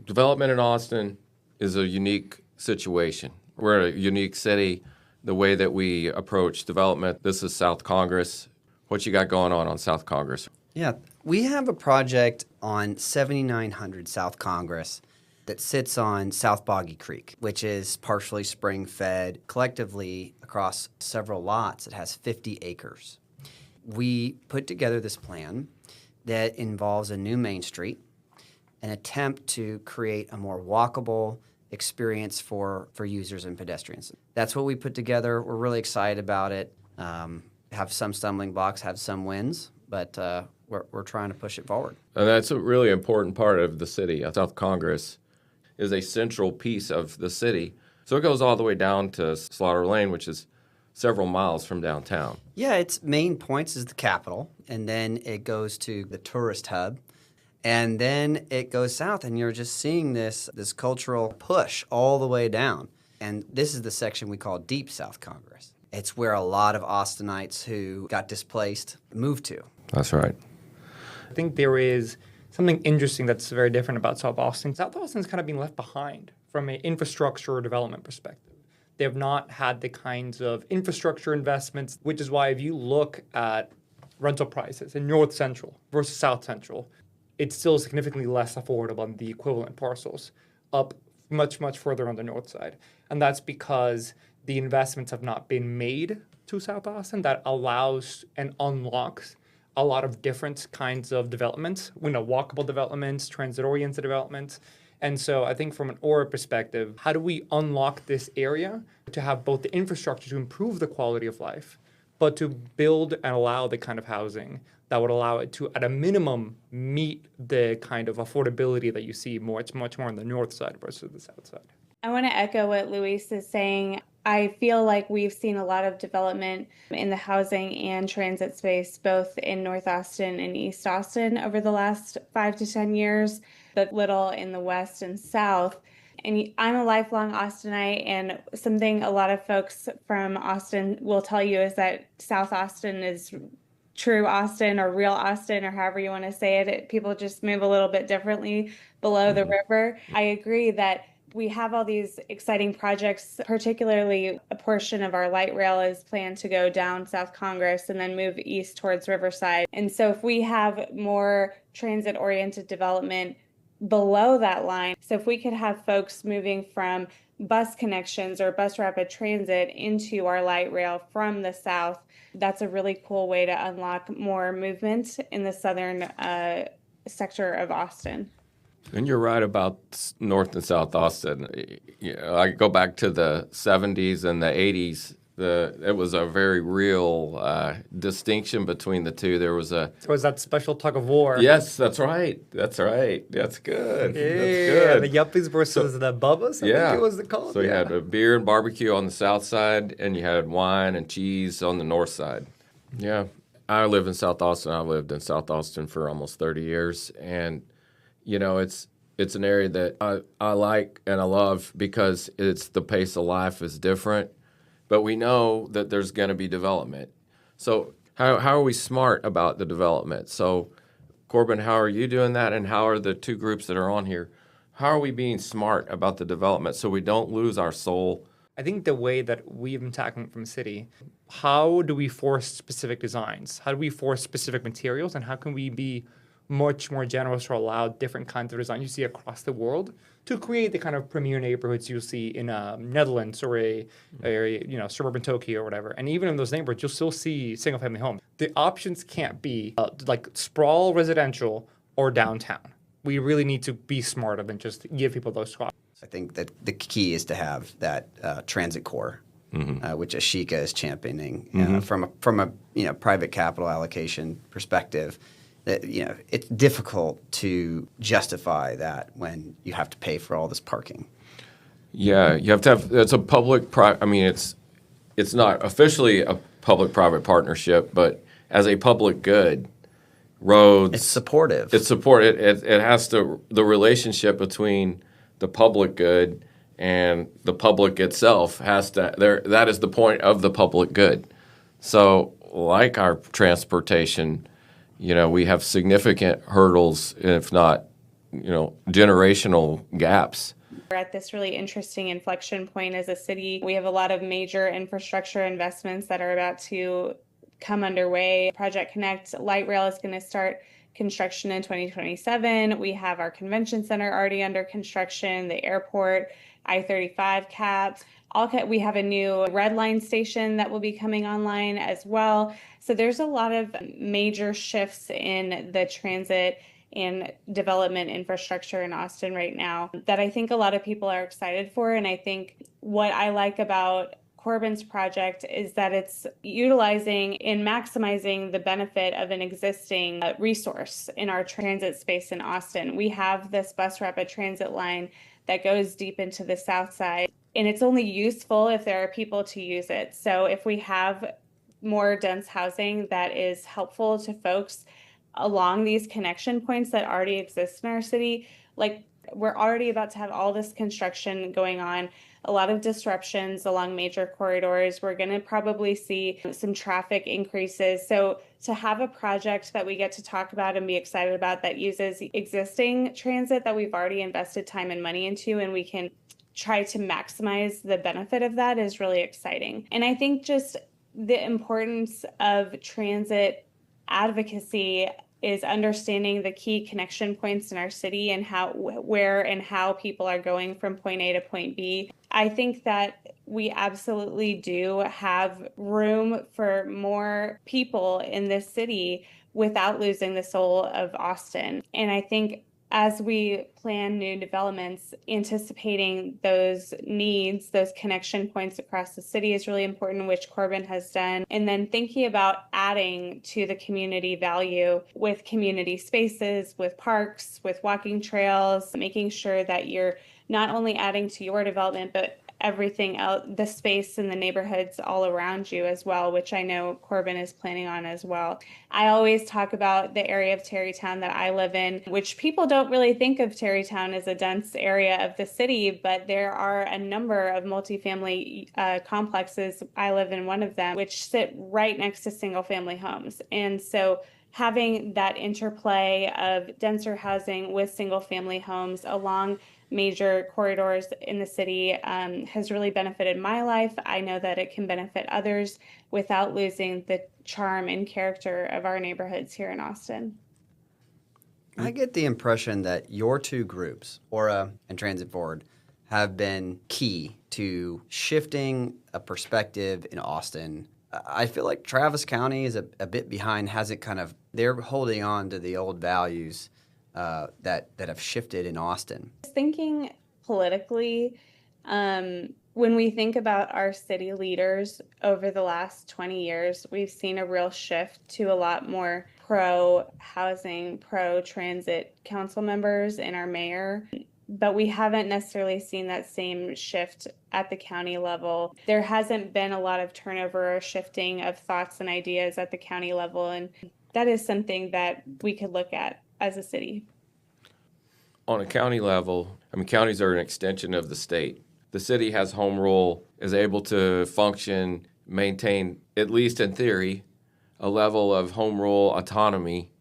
Development in Austin is a unique situation. We're a unique city. The way that we approach development, this is South Congress. What you got going on South Congress? Yeah, we have a project on 7900 South Congress that sits on South Boggy Creek, which is partially spring-fed. Collectively, across several lots, it has 50 acres. We put together this plan that involves a new Main Street, an attempt to create a more walkable experience for users and pedestrians. That's what we put together. We're really excited about it. Have some stumbling blocks, have some wins, but we're trying to push it forward. And that's a really important part of the city. South Congress is a central piece of the city. So it goes all the way down to Slaughter Lane, which is several miles from downtown. Yeah, its main points is the Capitol, and then it goes to the tourist hub. And then it goes south, and you're just seeing this cultural push all the way down. And this is the section we call Deep South Congress. It's where a lot of Austinites who got displaced moved to. That's right. I think there is something interesting that's very different about South Austin. South Austin's kind of been left behind from an infrastructure or development perspective. They have not had the kinds of infrastructure investments, which is why if you look at rental prices in North Central versus South Central, it's still significantly less affordable than the equivalent parcels up much, much further on the north side. And that's because the investments have not been made to South Austin that allows and unlocks a lot of different kinds of developments, walkable developments, transit-oriented developments. And so I think from an Aura perspective, how do we unlock this area to have both the infrastructure to improve the quality of life, but to build and allow the kind of housing that would allow it to, at a minimum, meet the kind of affordability that you see much more on the north side versus the south side. I want to echo what Luis is saying. I feel like we've seen a lot of development in the housing and transit space, both in North Austin and East Austin over the last 5 to 10 years, but little in the west and south. And I'm a lifelong Austinite, and something a lot of folks from Austin will tell you is that South Austin is true Austin or real Austin or however you want to say it. People just move a little bit differently below the river. I agree that we have all these exciting projects, particularly a portion of our light rail is planned to go down South Congress and then move east towards Riverside. And so if we have more transit-oriented development below that line, so if we could have folks moving from bus connections or bus rapid transit into our light rail from the south, that's a really cool way to unlock more movement in the southern sector of Austin. And you're right about North and South Austin. I go back to the 70s and the 80s. It was a very real distinction between the two. There was that special tug of war. Yes, that's right. That's good. That's good. The yuppies versus the bubbas, I think it was the call. So you had a beer and barbecue on the south side, and you had wine and cheese on the north side. Yeah. I live in South Austin. I lived in South Austin for almost 30 years, and it's an area that I like and I love because the pace of life is different, but we know that there's going to be development. So how are we smart about the development? So Corbin, how are you doing that, and how are the two groups that are on here? How are we being smart about the development so we don't lose our soul? I think the way that we've been tackling it from city, how do we force specific designs? How do we force specific materials, and how can we be much more generous to allow different kinds of design you see across the world to create the kind of premier neighborhoods you see in Netherlands or a suburban Tokyo or whatever. And even in those neighborhoods, you'll still see single-family homes. The options can't be like sprawl residential or downtown. We really need to be smarter than just give people those spots. I think that the key is to have that transit core, which Ashika is championing from a private capital allocation perspective. That it's difficult to justify that when you have to pay for all this parking. Yeah, you have to have. It's a public-private. I mean, it's not officially a public-private partnership, but as a public good, roads. It's supportive. It's supported. It has to. The relationship between the public good and the public itself has to. That is the point of the public good. So, like our transportation. We have significant hurdles, if not generational gaps. We're at this really interesting inflection point as a city. We have a lot of major infrastructure investments that are about to come underway. Project Connect Light Rail is going to start construction in 2027. We have our convention center already under construction, the airport, I-35 caps. We have a new red line station that will be coming online as well. So there's a lot of major shifts in the transit and development infrastructure in Austin right now that I think a lot of people are excited for. And I think what I like about Corbin's project is that it's utilizing and maximizing the benefit of an existing resource in our transit space in Austin. We have this bus rapid transit line that goes deep into the south side, and it's only useful if there are people to use it. So if we have more dense housing that is helpful to folks along these connection points that already exist in our city, like we're already about to have all this construction going on, a lot of disruptions along major corridors. We're going to probably see some traffic increases. So to have a project that we get to talk about and be excited about that uses existing transit that we've already invested time and money into, and we can try to maximize the benefit of that, is really exciting. And I think just the importance of transit advocacy is understanding the key connection points in our city and where and how people are going from point A to point B. I think that we absolutely do have room for more people in this city without losing the soul of Austin. And I think as we plan new developments, anticipating those needs, those connection points across the city is really important, which Corbin has done. And then thinking about adding to the community value with community spaces, with parks, with walking trails, making sure that you're not only adding to your development, but everything else, the space in the neighborhoods all around you as well, which I know Corbin is planning on as well. I always talk about the area of Tarrytown that I live in, which people don't really think of Tarrytown as a dense area of the city, but there are a number of multifamily complexes. I live in one of them, which sit right next to single family homes. And so having that interplay of denser housing with single family homes along major corridors in the city has really benefited my life. I know that it can benefit others without losing the charm and character of our neighborhoods here in Austin. I get the impression that your two groups, Aura and Transit Forward, have been key to shifting a perspective in Austin. I feel like Travis County is a bit behind, they're holding on to the old values that have shifted in Austin. Thinking politically, when we think about our city leaders over the last 20 years, we've seen a real shift to a lot more pro-housing, pro-transit council members and our mayor. But we haven't necessarily seen that same shift at the county level. There hasn't been a lot of turnover or shifting of thoughts and ideas at the county level, and that is something that we could look at as a city. On a county level, counties are an extension of the state. The city has home rule, is able to function, maintain, at least in theory, a level of home rule autonomy.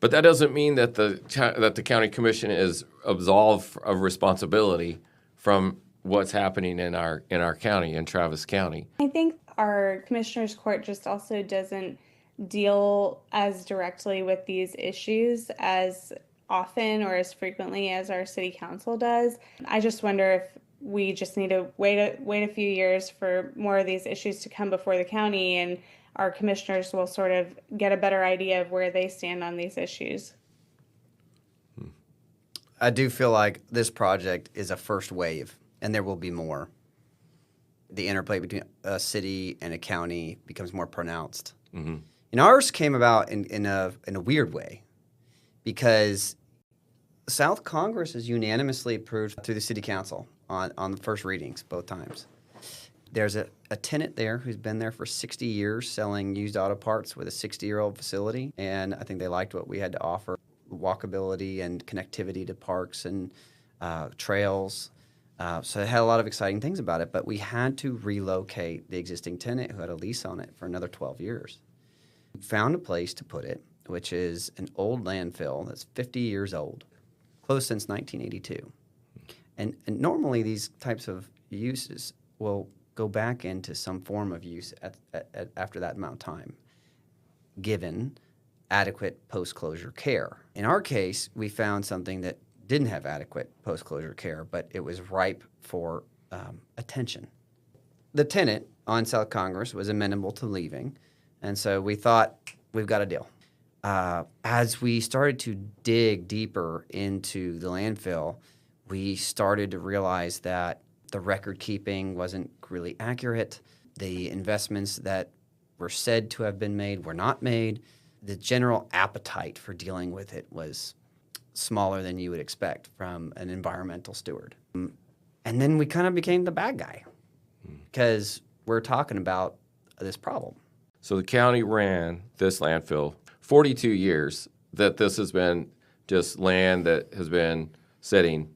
But that doesn't mean that the county commission is absolved of responsibility from what's happening in our county, in Travis County. I think our commissioner's court just also doesn't deal as directly with these issues as often or as frequently as our city council does. I just wonder if we just need to wait a few years for more of these issues to come before the county, and our commissioners will sort of get a better idea of where they stand on these issues. I do feel like this project is a first wave, and there will be more. The interplay between a city and a county becomes more pronounced. Mm-hmm. And ours came about in a weird way, because South Congress is unanimously approved through the city council on the first readings both times. There's a tenant there who's been there for 60 years selling used auto parts with a 60-year-old facility, and I think they liked what we had to offer, walkability and connectivity to parks and trails. So it had a lot of exciting things about it, but we had to relocate the existing tenant who had a lease on it for another 12 years. We found a place to put it, which is an old landfill that's 50 years old. closed since 1982. And normally these types of uses will go back into some form of use after that amount of time, given adequate post-closure care. In our case, we found something that didn't have adequate post-closure care, but it was ripe for attention. The tenant on South Congress was amenable to leaving, and so we thought, we've got a deal. As we started to dig deeper into the landfill, we started to realize that the record keeping wasn't really accurate. The investments that were said to have been made were not made. The general appetite for dealing with it was smaller than you would expect from an environmental steward. And then we kind of became the bad guy because we're talking about this problem. So the county ran this landfill 42 years that this has been just land that has been sitting.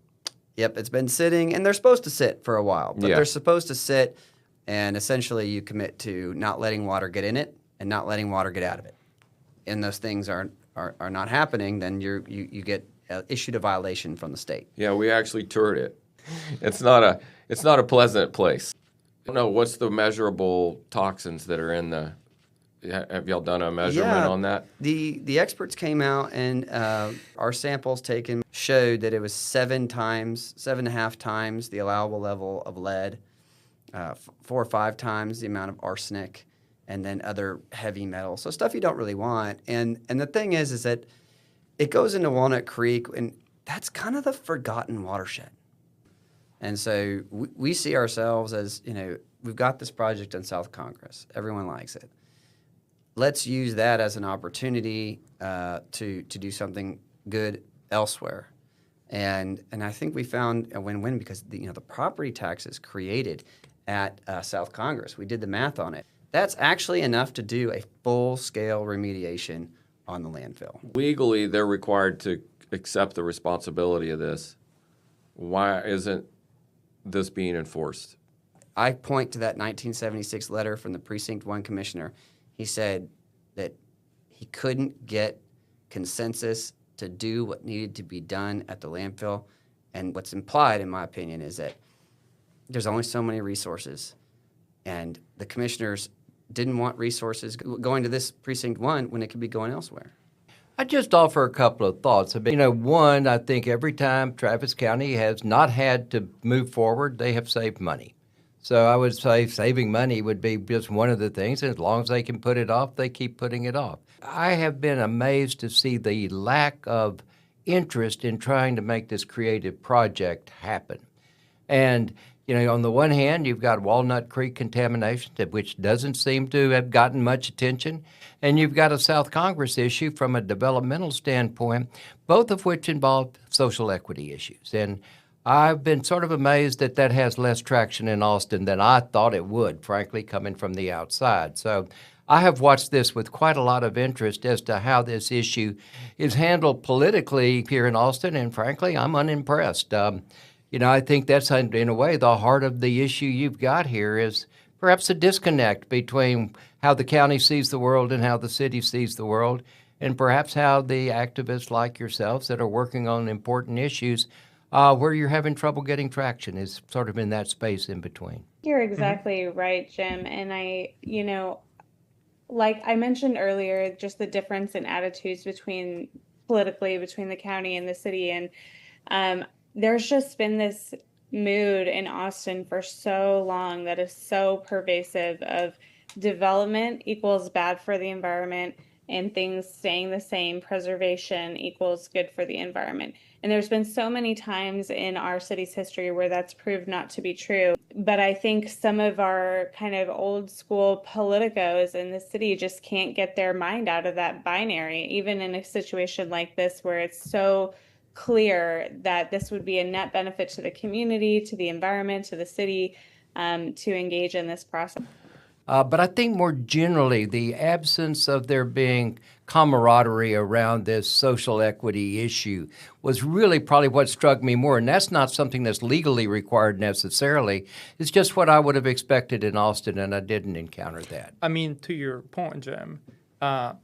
Yep, it's been sitting, and they're supposed to sit for a while, but Yeah. they're supposed to sit, and essentially you commit to not letting water get in it and not letting water get out of it. And those things are not happening, then you get issued a violation from the state. Yeah, we actually toured it. It's not a pleasant place. I don't know, what's the measurable toxins that are in the, have y'all done a measurement on that? The experts came out, and our samples taken showed that it was 7.5 times the allowable level of lead, 4 or 5 times the amount of arsenic, and then other heavy metals. So stuff you don't really want. And the thing is that it goes into Walnut Creek, and that's kind of the forgotten watershed. And so we see ourselves as, we've got this project in South Congress. Everyone likes it. Let's use that as an opportunity to do something good elsewhere. And I think we found a win-win because the property taxes created at South Congress, we did the math on it. That's actually enough to do a full-scale remediation on the landfill. Legally, they're required to accept the responsibility of this. Why isn't this being enforced? I point to that 1976 letter from the Precinct 1 commissioner. He said that he couldn't get consensus to do what needed to be done at the landfill. And what's implied, in my opinion, is that there's only so many resources. And the commissioners didn't want resources going to this Precinct 1 when it could be going elsewhere. I just offer a couple of thoughts. One, I think every time Travis County has not had to move forward, they have saved money. So I would say saving money would be just one of the things. And as long as they can put it off, they keep putting it off. I have been amazed to see the lack of interest in trying to make this creative project happen. And, on the one hand, you've got Walnut Creek contamination, which doesn't seem to have gotten much attention. And you've got a South Congress issue from a developmental standpoint, both of which involve social equity issues. And I've been sort of amazed that that has less traction in Austin than I thought it would, frankly, coming from the outside. So I have watched this with quite a lot of interest as to how this issue is handled politically here in Austin, and frankly, I'm unimpressed. I think that's, in a way, the heart of the issue you've got here is perhaps a disconnect between how the county sees the world and how the city sees the world, and perhaps how the activists like yourselves that are working on important issues where you're having trouble getting traction is sort of in that space in between. You're exactly right, Jim. And like I mentioned earlier, just the difference in attitudes politically between the county and the city. And there's just been this mood in Austin for so long that is so pervasive of development equals bad for the environment and things staying the same, preservation equals good for the environment. And there's been so many times in our city's history where that's proved not to be true. But I think some of our kind of old school politicos in the city just can't get their mind out of that binary, even in a situation like this where it's so clear that this would be a net benefit to the community, to the environment, to the city, to engage in this process. But I think more generally, the absence of there being camaraderie around this social equity issue was really probably what struck me more. And that's not something that's legally required necessarily. It's just what I would have expected in Austin, and I didn't encounter that. I mean, to your point, Jim, young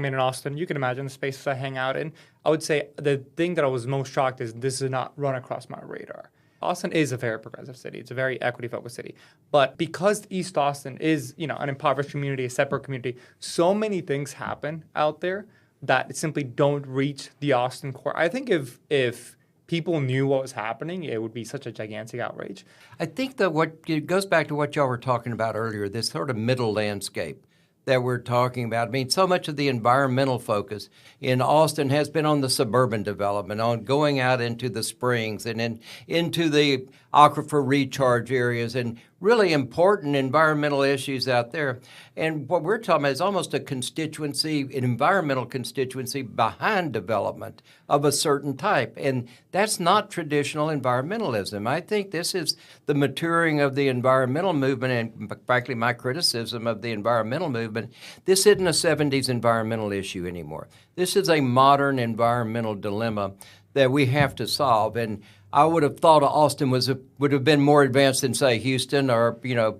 men in Austin, you can imagine the spaces I hang out in. I would say the thing that I was most shocked is this did not run across my radar. Austin is a very progressive city. It's a very equity-focused city. But because East Austin is, an impoverished community, a separate community, so many things happen out there that simply don't reach the Austin core. I think if people knew what was happening, it would be such a gigantic outrage. I think that it goes back to what y'all were talking about earlier, this sort of middle landscape that we're talking about. I mean, so much of the environmental focus in Austin has been on the suburban development, on going out into the springs and into the aquifer recharge areas and really important environmental issues out there. And what we're talking about is almost a constituency, an environmental constituency behind development of a certain type. And that's not traditional environmentalism. I think this is the maturing of the environmental movement, and frankly, my criticism of the environmental movement. This isn't a 70s environmental issue anymore. This is a modern environmental dilemma that we have to solve. And I would have thought Austin would have been more advanced than, say, Houston or,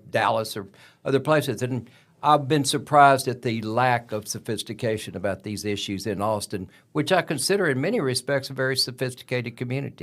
Dallas or other places. And I've been surprised at the lack of sophistication about these issues in Austin, which I consider in many respects a very sophisticated community.